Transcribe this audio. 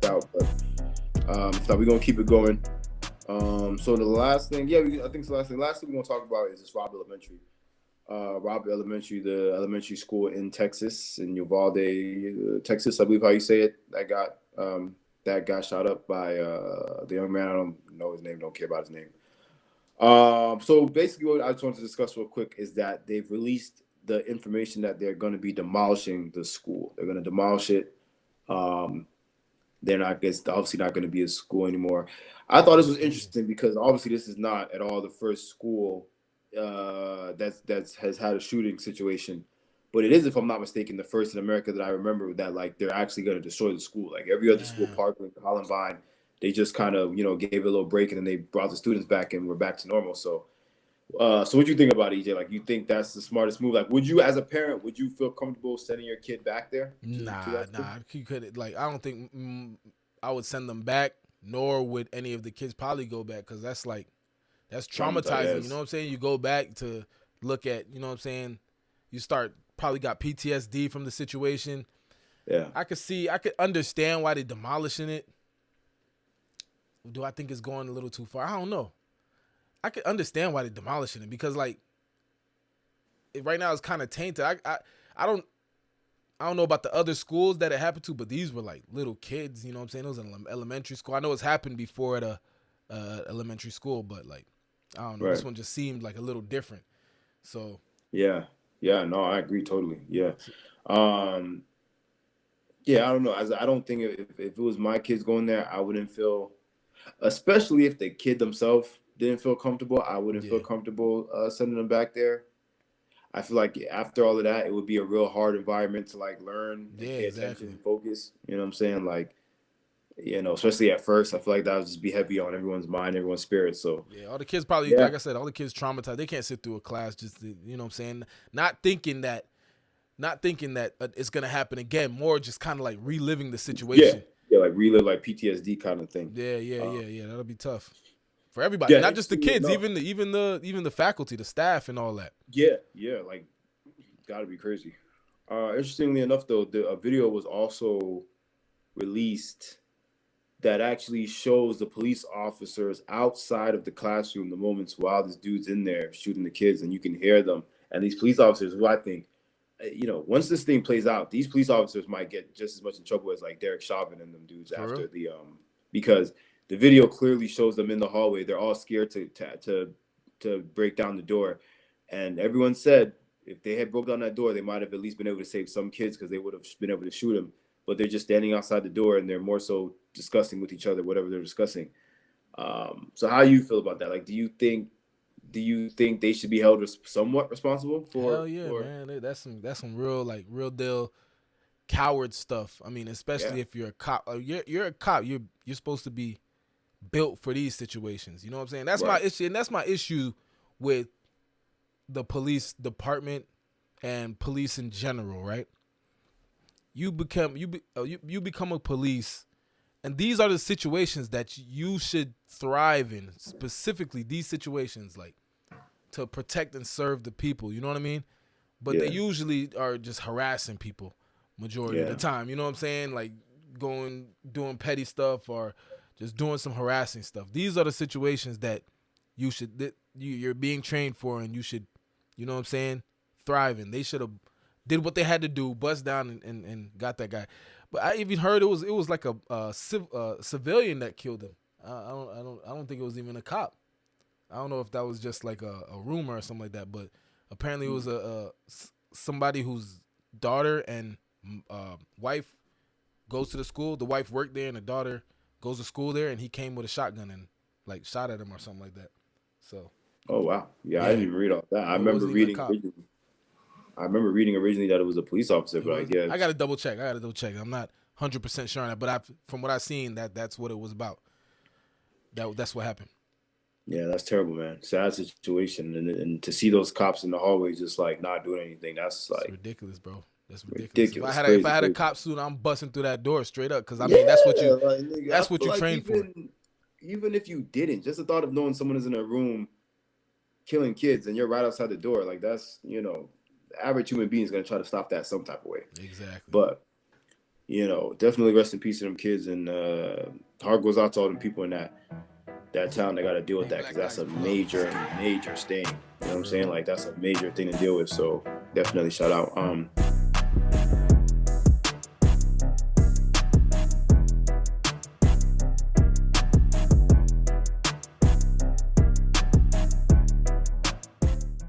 out, but so we're gonna keep it going. So the last thing, I think it's the last thing. Last thing we're gonna talk about is this Robb Elementary. Robb Elementary, the elementary school in Texas, in Uvalde, Texas, I believe how you say it. That got shot up by the young man. I don't know his name. Don't care about his name. So basically, what I just wanted to discuss real quick is that they've released the information that they're going to be demolishing the school. They're going to demolish it. Um, they're not, it's obviously not going to be a school anymore. I thought this was interesting because obviously this is not at all the first school that's has had a shooting situation, but it is, if I'm not mistaken, the first in America that I remember that like they're actually going to destroy the school. Like every other school, Damn. Parkland, Columbine, they just kind of gave it a little break and then they brought the students back and we're back to normal. So what do you think about it, EJ? Like, you think that's the smartest move? Like, would you, as a parent, would you feel comfortable sending your kid back there to Nah, that school? nah. You could like. I don't think I would send them back. Nor would any of the kids probably go back because that's Traumatized, traumatizing. You know yes. what I'm saying? You go back to look at. You know what I'm saying? You start probably got PTSD from the situation. Yeah. I could understand why they're demolishing it. Do I think it's going a little too far? I don't know. I could understand why they're demolishing it because like right now it's kind of tainted. I don't I don't know about the other schools that it happened to, but these were like little kids. You know what I'm saying? It was an elementary school. I know it's happened before at a elementary school, but like I don't know. This Right. one just seemed like a little different. So Yeah. Yeah. No, I agree totally. Yeah. Um, yeah, I don't know. As I don't think if it was my kids going there, I wouldn't feel, especially if the kid themselves didn't feel comfortable. I wouldn't feel yeah, comfortable sending them back there. I feel like after all of that, it would be a real hard environment to like learn and yeah, pay attention exactly. and focus. You know what I'm saying? Like, especially at first, I feel like that would just be heavy on everyone's mind, everyone's spirit. So, Yeah, all the kids probably, yeah, like I said, all the kids traumatized. They can't sit through a class just to, you know what I'm saying, not thinking that, it's gonna happen again. More just kind of like reliving the yeah, situation. yeah, like relive like PTSD kind of thing. Yeah, yeah, Uh, yeah, yeah. That'll be tough for everybody, yeah, not just the interestingly kids, enough, even the faculty, the staff, and all that. yeah, yeah, like gotta be crazy. Interestingly enough, though, a video was also released that actually shows the police officers outside of the classroom the moments while this dude's in there shooting the kids, and you can hear them. And these police officers, who I think, once this thing plays out, these police officers might get just as much in trouble as like Derek Chauvin and them dudes For real? after the because the video clearly shows them in the hallway. They're all scared to break down the door, and everyone said if they had broke down that door, they might have at least been able to save some kids because they would have been able to shoot them. But they're just standing outside the door and they're more so discussing with each other whatever they're discussing. So how you feel about that? Like, do you think they should be held somewhat responsible Hell for yeah, for man. That's some real like real deal coward stuff. I mean, yeah, especially if you're a cop. You're a cop. You're supposed to be built for these situations. You know what I'm saying? That's my right, issue, and that's my issue with the police department and police in general. Right? You become a police, and these are the situations that you should thrive in. Specifically, these situations like to protect and serve the people. You know what I mean? But they yeah, usually are just harassing people majority of the yeah, time. You know what I'm saying? Like doing petty stuff or just doing some harassing stuff. These are the situations that you're being trained for, and you should, you know what I'm saying, thrive in. They should have did what they had to do, bust down and got that guy. But I even heard it was like a civilian that killed him. I don't think it was even a cop. I don't know if that was just like a rumor or something like that, but apparently it was somebody whose daughter and wife goes to the school. The wife worked there, and the daughter goes to school there, and he came with a shotgun and like shot at him or something like that. So oh wow, yeah, I didn't yeah, even read all that. I it remember wasn't even a reading cop. originally. I remember reading originally that it was a police officer, It but I was. I got guess to double check. I'm not 100% sure on that, but from what I've seen, that's what it was about. That's what happened. yeah, that's terrible, man. Sad situation, and to see those cops in the hallway just like not doing anything, that's It's like ridiculous, bro. That's ridiculous. ridiculous, If I crazy, had a crazy. cop suit, I'm busting through that door straight up. Cause I Yeah, mean, like nigga, I that's what feel you like train for. even if you didn't, just the thought of knowing someone is in a room killing kids and you're right outside the door, like that's the average human being is gonna try to stop that some type of way. Exactly. But you know, definitely rest in peace to them kids, and heart goes out to all them people in that town that got to deal with that, because that's a major stain. You know what I'm saying? Like, that's a major thing to deal with. So definitely shout out.